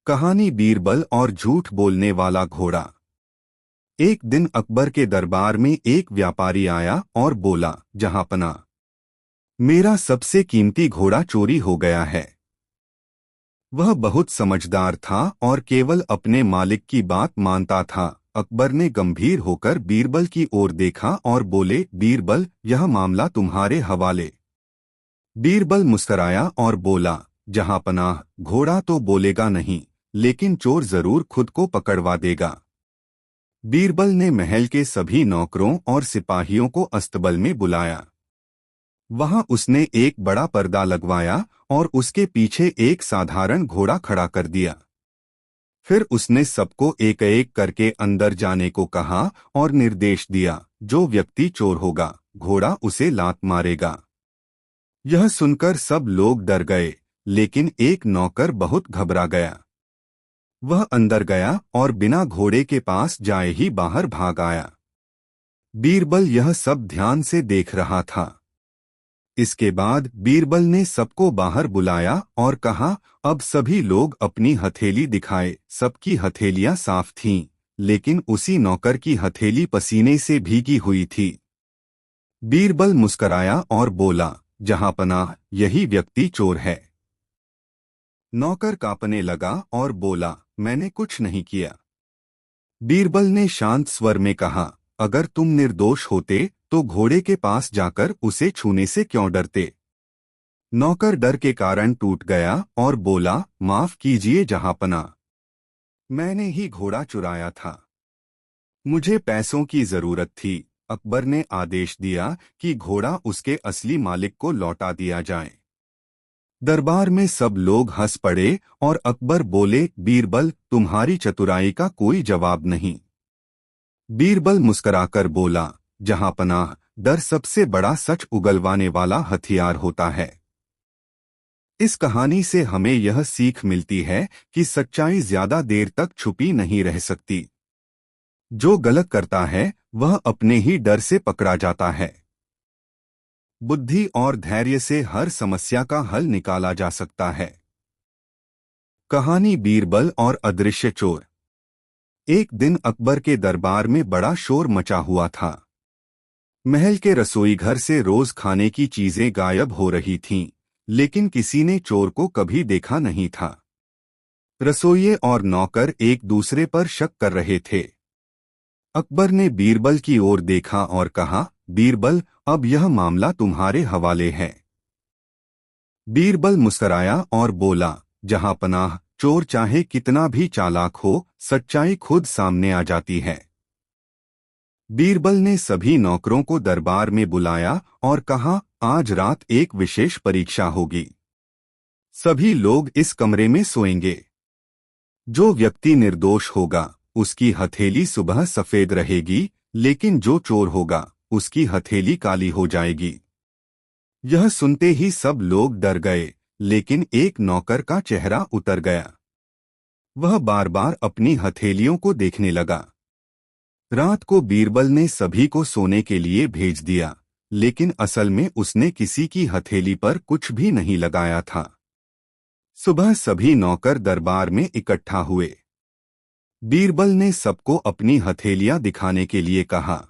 कहानी बीरबल और झूठ बोलने वाला घोड़ा। एक दिन अकबर के दरबार में एक व्यापारी आया और बोला, जहांपना, मेरा सबसे कीमती घोड़ा चोरी हो गया है। वह बहुत समझदार था और केवल अपने मालिक की बात मानता था। अकबर ने गंभीर होकर बीरबल की ओर देखा और बोले, बीरबल, यह मामला तुम्हारे हवाले। बीरबल मुस्कराया और बोला, जहांपनाह, घोड़ा तो बोलेगा नहीं, लेकिन चोर जरूर खुद को पकड़वा देगा। बीरबल ने महल के सभी नौकरों और सिपाहियों को अस्तबल में बुलाया। वहां उसने एक बड़ा पर्दा लगवाया और उसके पीछे एक साधारण घोड़ा खड़ा कर दिया। फिर उसने सबको एक एक करके अंदर जाने को कहा और निर्देश दिया, जो व्यक्ति चोर होगा, घोड़ा उसे लात मारेगा। यह सुनकर सब लोग डर गए, लेकिन एक नौकर बहुत घबरा गया। वह अंदर गया और बिना घोड़े के पास जाए ही बाहर भाग आया। बीरबल यह सब ध्यान से देख रहा था। इसके बाद बीरबल ने सबको बाहर बुलाया और कहा, अब सभी लोग अपनी हथेली दिखाए। सबकी हथेलियां साफ थीं, लेकिन उसी नौकर की हथेली पसीने से भीगी हुई थी। बीरबल मुस्कराया और बोला, जहांपनाह, यही व्यक्ति चोर है। नौकर कांपने लगा और बोला, मैंने कुछ नहीं किया। बीरबल ने शांत स्वर में कहा, अगर तुम निर्दोष होते तो घोड़े के पास जाकर उसे छूने से क्यों डरते। नौकर डर के कारण टूट गया और बोला, माफ कीजिए जहांपनाह, मैंने ही घोड़ा चुराया था। मुझे पैसों की जरूरत थी। अकबर ने आदेश दिया कि घोड़ा उसके असली मालिक को लौटा दिया जाए। दरबार में सब लोग हंस पड़े और अकबर बोले, बीरबल, तुम्हारी चतुराई का कोई जवाब नहीं। बीरबल मुस्कुराकर बोला, जहांपनाह, डर सबसे बड़ा सच उगलवाने वाला हथियार होता है। इस कहानी से हमें यह सीख मिलती है कि सच्चाई ज्यादा देर तक छुपी नहीं रह सकती। जो गलत करता है वह अपने ही डर से पकड़ा जाता है। बुद्धि और धैर्य से हर समस्या का हल निकाला जा सकता है। कहानी बीरबल और अदृश्य चोर। एक दिन अकबर के दरबार में बड़ा शोर मचा हुआ था। महल के रसोई घर से रोज खाने की चीजें गायब हो रही थीं, लेकिन किसी ने चोर को कभी देखा नहीं था। रसोइये और नौकर एक दूसरे पर शक कर रहे थे। अकबर ने बीरबल की ओर देखा और कहा, बीरबल, अब यह मामला तुम्हारे हवाले है। बीरबल मुस्कुराया और बोला, जहांपनाह, चोर चाहे कितना भी चालाक हो, सच्चाई खुद सामने आ जाती है। बीरबल ने सभी नौकरों को दरबार में बुलाया और कहा, आज रात एक विशेष परीक्षा होगी। सभी लोग इस कमरे में सोएंगे। जो व्यक्ति निर्दोष होगा उसकी हथेली सुबह सफेद रहेगी, लेकिन जो चोर होगा उसकी हथेली काली हो जाएगी। यह सुनते ही सब लोग डर गए, लेकिन एक नौकर का चेहरा उतर गया। वह बार बार अपनी हथेलियों को देखने लगा। रात को बीरबल ने सभी को सोने के लिए भेज दिया, लेकिन असल में उसने किसी की हथेली पर कुछ भी नहीं लगाया था। सुबह सभी नौकर दरबार में इकट्ठा हुए। बीरबल ने सबको अपनी हथेलियां दिखाने के लिए कहा।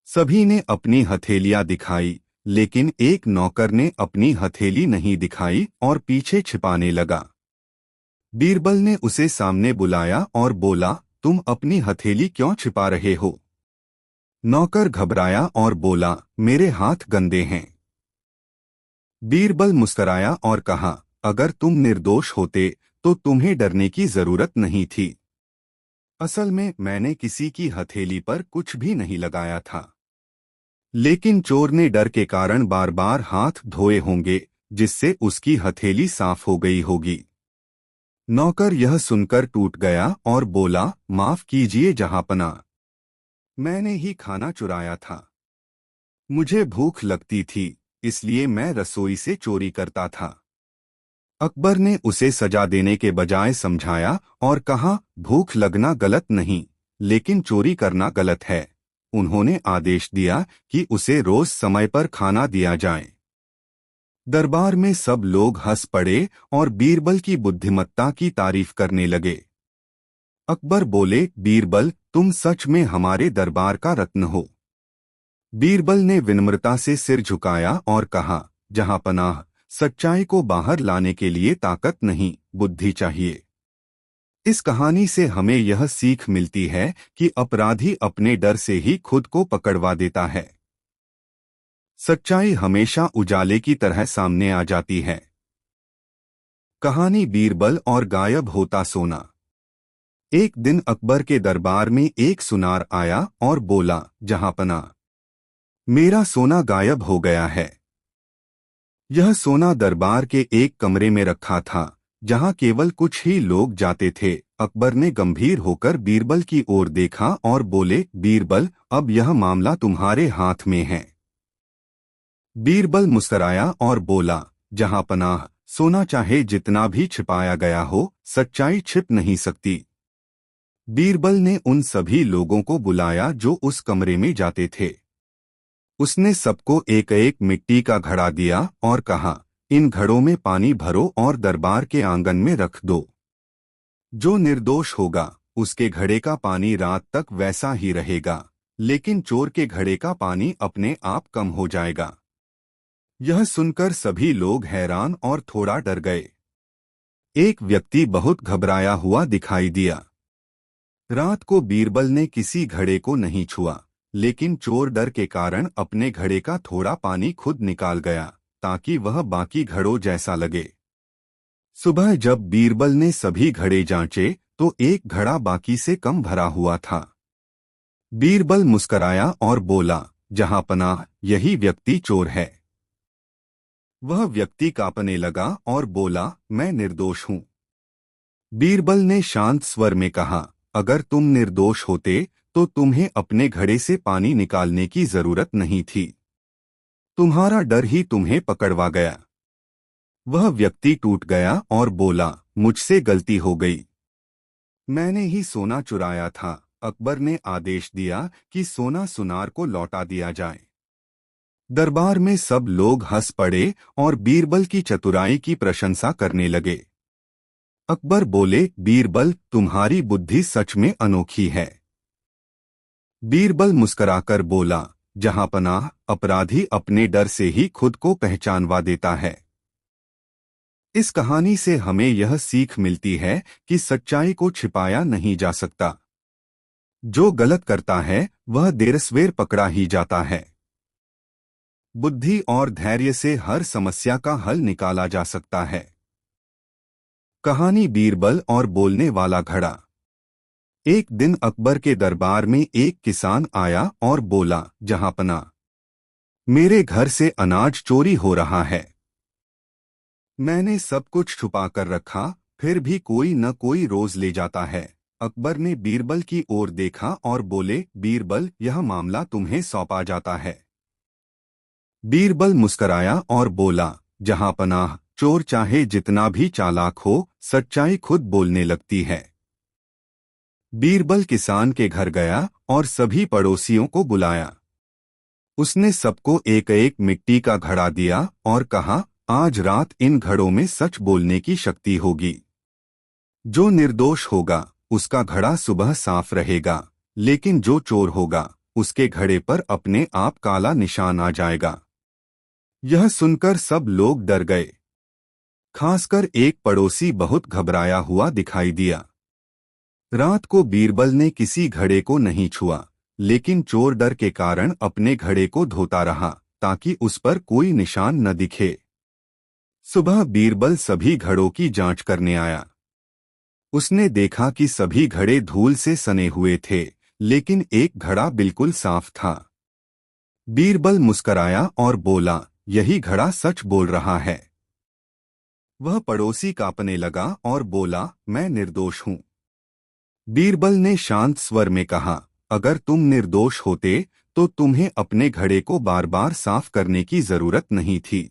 सभी ने अपनी हथेलियां दिखाई, लेकिन एक नौकर ने अपनी हथेली नहीं दिखाई और पीछे छिपाने लगा। बीरबल ने उसे सामने बुलाया और बोला, तुम अपनी हथेली क्यों छिपा रहे हो। नौकर घबराया और बोला, मेरे हाथ गंदे हैं। बीरबल मुस्कुराया और कहा, अगर तुम निर्दोष होते तो तुम्हें डरने की जरूरत नहीं थी। असल में मैंने किसी की हथेली पर कुछ भी नहीं लगाया था। लेकिन चोर ने डर के कारण बार बार हाथ धोए होंगे, जिससे उसकी हथेली साफ हो गई होगी। नौकर यह सुनकर टूट गया और बोला, माफ कीजिए जहांपनाह, मैंने ही खाना चुराया था। मुझे भूख लगती थी, इसलिए मैं रसोई से चोरी करता था। अकबर ने उसे सजा देने के बजाय समझाया और कहा, भूख लगना गलत नहीं, लेकिन चोरी करना गलत है। उन्होंने आदेश दिया कि उसे रोज समय पर खाना दिया जाए। दरबार में सब लोग हंस पड़े और बीरबल की बुद्धिमत्ता की तारीफ करने लगे। अकबर बोले, बीरबल, तुम सच में हमारे दरबार का रत्न हो। बीरबल ने विनम्रता से सिर झुकाया और कहा, जहां पनाह, सच्चाई को बाहर लाने के लिए ताकत नहीं, बुद्धि चाहिए। इस कहानी से हमें यह सीख मिलती है कि अपराधी अपने डर से ही खुद को पकड़वा देता है। सच्चाई हमेशा उजाले की तरह सामने आ जाती है। कहानी बीरबल और गायब होता सोना। एक दिन अकबर के दरबार में एक सुनार आया और बोला, जहांपना, मेरा सोना गायब हो गया है। यह सोना दरबार के एक कमरे में रखा था, जहां केवल कुछ ही लोग जाते थे। अकबर ने गंभीर होकर बीरबल की ओर देखा और बोले, बीरबल, अब यह मामला तुम्हारे हाथ में है। बीरबल मुस्कराया और बोला, जहांपनाह, सोना चाहे जितना भी छिपाया गया हो, सच्चाई छिप नहीं सकती। बीरबल ने उन सभी लोगों को बुलाया जो उस कमरे में जाते थे। उसने सबको एक एक मिट्टी का घड़ा दिया और कहा, इन घड़ों में पानी भरो और दरबार के आंगन में रख दो। जो निर्दोष होगा, उसके घड़े का पानी रात तक वैसा ही रहेगा, लेकिन चोर के घड़े का पानी अपने आप कम हो जाएगा। यह सुनकर सभी लोग हैरान और थोड़ा डर गए। एक व्यक्ति बहुत घबराया हुआ दिखाई दिया। रात को बीरबल ने किसी घड़े को नहीं छुआ, लेकिन चोर डर के कारण अपने घड़े का थोड़ा पानी खुद निकाल गया, ताकि वह बाकी घड़ों जैसा लगे। सुबह जब बीरबल ने सभी घड़े जांचे, तो एक घड़ा बाकी से कम भरा हुआ था। बीरबल मुस्कराया और बोला, जहांपनाह, यही व्यक्ति चोर है। वह व्यक्ति कांपने लगा और बोला, मैं निर्दोष हूं। बीरबल ने शांत स्वर में कहा, अगर तुम निर्दोष होते तो तुम्हें अपने घड़े से पानी निकालने की जरूरत नहीं थी। तुम्हारा डर ही तुम्हें पकड़वा गया। वह व्यक्ति टूट गया और बोला, मुझसे गलती हो गई। मैंने ही सोना चुराया था। अकबर ने आदेश दिया कि सोना सुनार को लौटा दिया जाए। दरबार में सब लोग हंस पड़े और बीरबल की चतुराई की प्रशंसा करने लगे। अकबर बोले, बीरबल, तुम्हारी बुद्धि सच में अनोखी है। बीरबल मुस्कुराकर बोला, जहांपनाह, अपराधी अपने डर से ही खुद को पहचानवा देता है। इस कहानी से हमें यह सीख मिलती है कि सच्चाई को छिपाया नहीं जा सकता। जो गलत करता है वह देर सवेर पकड़ा ही जाता है। बुद्धि और धैर्य से हर समस्या का हल निकाला जा सकता है। कहानी बीरबल और बोलने वाला घड़ा। एक दिन अकबर के दरबार में एक किसान आया और बोला, जहांपना, मेरे घर से अनाज चोरी हो रहा है। मैंने सब कुछ छुपा कर रखा, फिर भी कोई न कोई रोज ले जाता है। अकबर ने बीरबल की ओर देखा और बोले, बीरबल, यह मामला तुम्हें सौंपा जाता है। बीरबल मुस्कराया और बोला, जहांपनाह, चोर चाहे जितना भी चालाक हो, सच्चाई खुद बोलने लगती है। बीरबल किसान के घर गया और सभी पड़ोसियों को बुलाया। उसने सबको एक एक मिट्टी का घड़ा दिया और कहा, आज रात इन घड़ों में सच बोलने की शक्ति होगी। जो निर्दोष होगा उसका घड़ा सुबह साफ रहेगा, लेकिन जो चोर होगा उसके घड़े पर अपने आप काला निशान आ जाएगा। यह सुनकर सब लोग डर गए। खासकर एक पड़ोसी बहुत घबराया हुआ दिखाई दिया। रात को बीरबल ने किसी घड़े को नहीं छुआ, लेकिन चोर डर के कारण अपने घड़े को धोता रहा, ताकि उस पर कोई निशान न दिखे। सुबह बीरबल सभी घड़ों की जांच करने आया। उसने देखा कि सभी घड़े धूल से सने हुए थे, लेकिन एक घड़ा बिल्कुल साफ था। बीरबल मुस्कराया और बोला, यही घड़ा सच बोल रहा है। वह पड़ोसी कांपने लगा और बोला, मैं निर्दोष हूं। बीरबल ने शांत स्वर में कहा, अगर तुम निर्दोष होते तो तुम्हें अपने घड़े को बार बार साफ करने की जरूरत नहीं थी।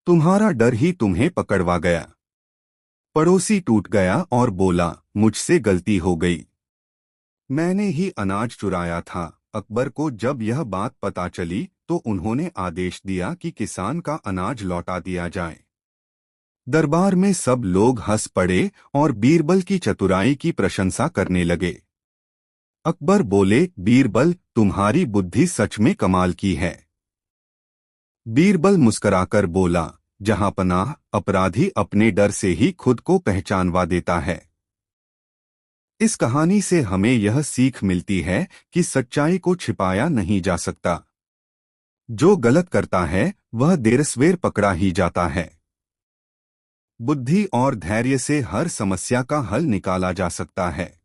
तुम्हारा डर ही तुम्हें पकड़वा गया। पड़ोसी टूट गया और बोला, मुझसे गलती हो गई। मैंने ही अनाज चुराया था। अकबर को जब यह बात पता चली तो उन्होंने आदेश दिया कि किसान का अनाज लौटा दिया जाए। दरबार में सब लोग हंस पड़े और बीरबल की चतुराई की प्रशंसा करने लगे। अकबर बोले, बीरबल, तुम्हारी बुद्धि सच में कमाल की है। बीरबल मुस्कुराकर बोला, जहांपनाह, अपराधी अपने डर से ही खुद को पहचानवा देता है। इस कहानी से हमें यह सीख मिलती है कि सच्चाई को छिपाया नहीं जा सकता। जो गलत करता है वह देर सवेर पकड़ा ही जाता है। बुद्धि और धैर्य से हर समस्या का हल निकाला जा सकता है।